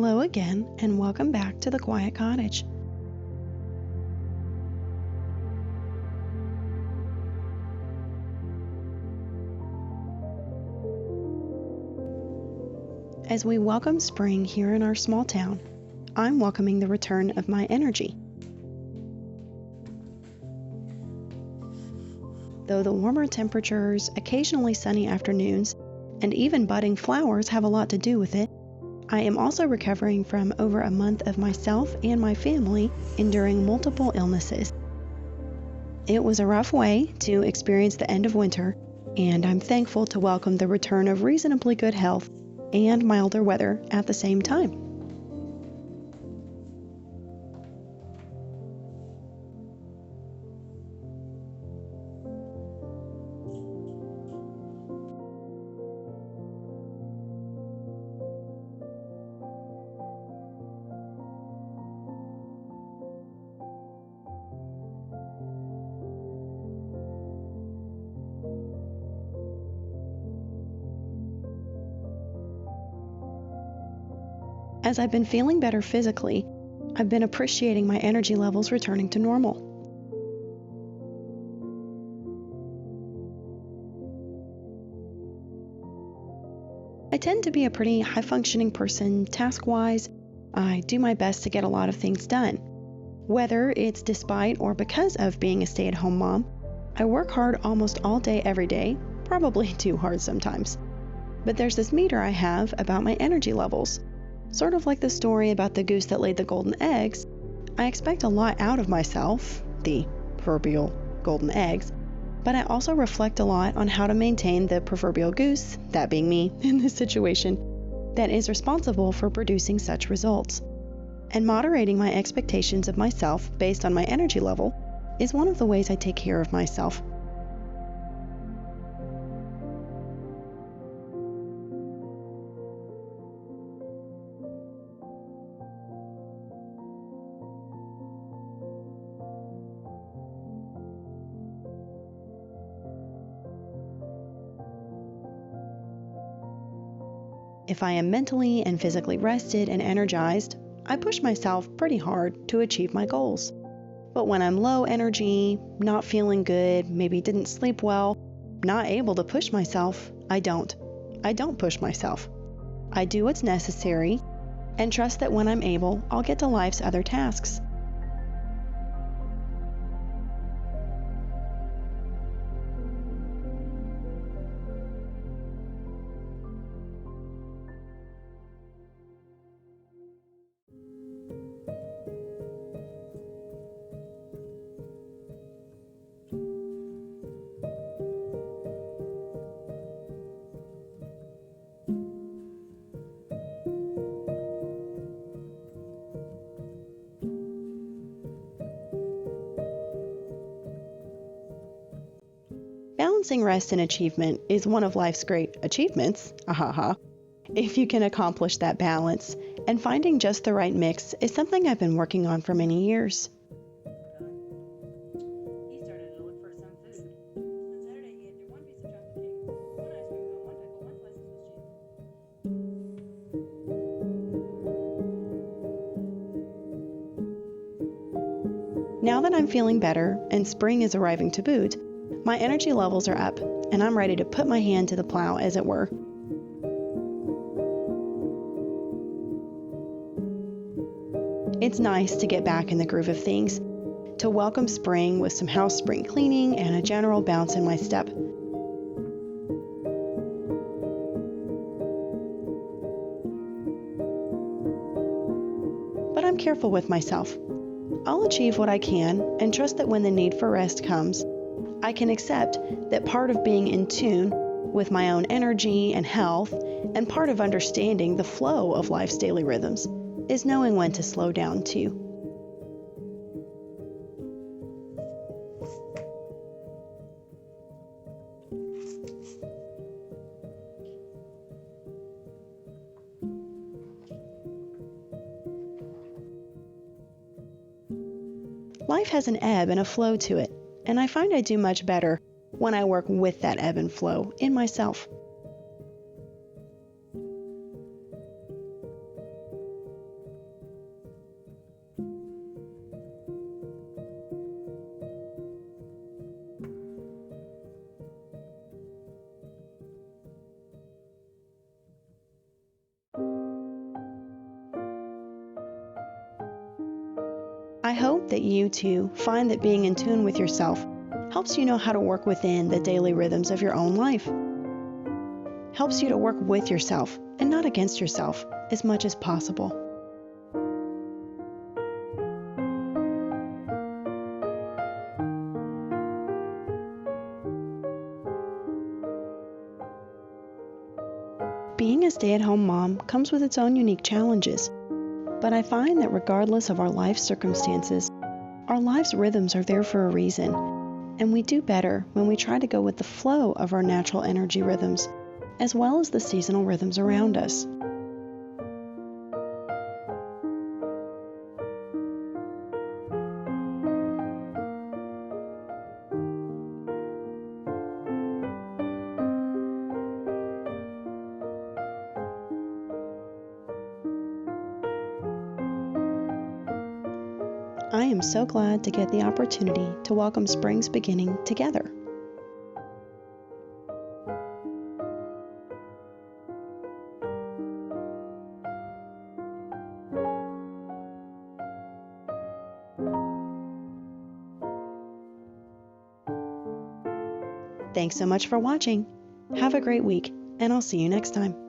Hello again, and welcome back to the Quiet Cottage. As we welcome spring here in our small town, I'm welcoming the return of my energy. Though the warmer temperatures, occasionally sunny afternoons, and even budding flowers have a lot to do with it, I am also recovering from over a month of myself and my family enduring multiple illnesses. It was a rough way to experience the end of winter, and I'm thankful to welcome the return of reasonably good health and milder weather at the same time. As I've been feeling better physically, I've been appreciating my energy levels returning to normal. I tend to be a pretty high-functioning person task-wise. I do my best to get a lot of things done. Whether it's despite or because of being a stay-at-home mom, I work hard almost all day every day, probably too hard sometimes. But there's this meter I have about my energy levels. Sort of like the story about the goose that laid the golden eggs, I expect a lot out of myself, the proverbial golden eggs, but I also reflect a lot on how to maintain the proverbial goose, that being me in this situation, that is responsible for producing such results. And moderating my expectations of myself based on my energy level is one of the ways I take care of myself. If I am mentally and physically rested and energized, I push myself pretty hard to achieve my goals. But when I'm low energy, not feeling good, maybe didn't sleep well, not able to push myself, I don't push myself. I do what's necessary and trust that when I'm able, I'll get to life's other tasks. Balancing rest and achievement is one of life's great achievements, if you can accomplish that balance, and finding just the right mix is something I've been working on for many years. He started to look for some food. On Saturday, he ate through one piece of chocolate cake, one ice cream cone, one pickle, one slice of Swiss cheese. Now that I'm feeling better and spring is arriving to boot, my energy levels are up, and I'm ready to put my hand to the plow, as it were. It's nice to get back in the groove of things, to welcome spring with some house spring cleaning and a general bounce in my step. But I'm careful with myself. I'll achieve what I can and trust that when the need for rest comes, I can accept that part of being in tune with my own energy and health, and part of understanding the flow of life's daily rhythms, is knowing when to slow down too. Life has an ebb and a flow to it, and I find I do much better when I work with that ebb and flow in myself. I hope that you too find that being in tune with yourself helps you know how to work within the daily rhythms of your own life. Helps you to work with yourself and not against yourself as much as possible. Being a stay-at-home mom comes with its own unique challenges, but I find that regardless of our life circumstances, our life's rhythms are there for a reason, and we do better when we try to go with the flow of our natural energy rhythms, as well as the seasonal rhythms around us. I am so glad to get the opportunity to welcome spring's beginning together. Thanks so much for watching. Have a great week, and I'll see you next time.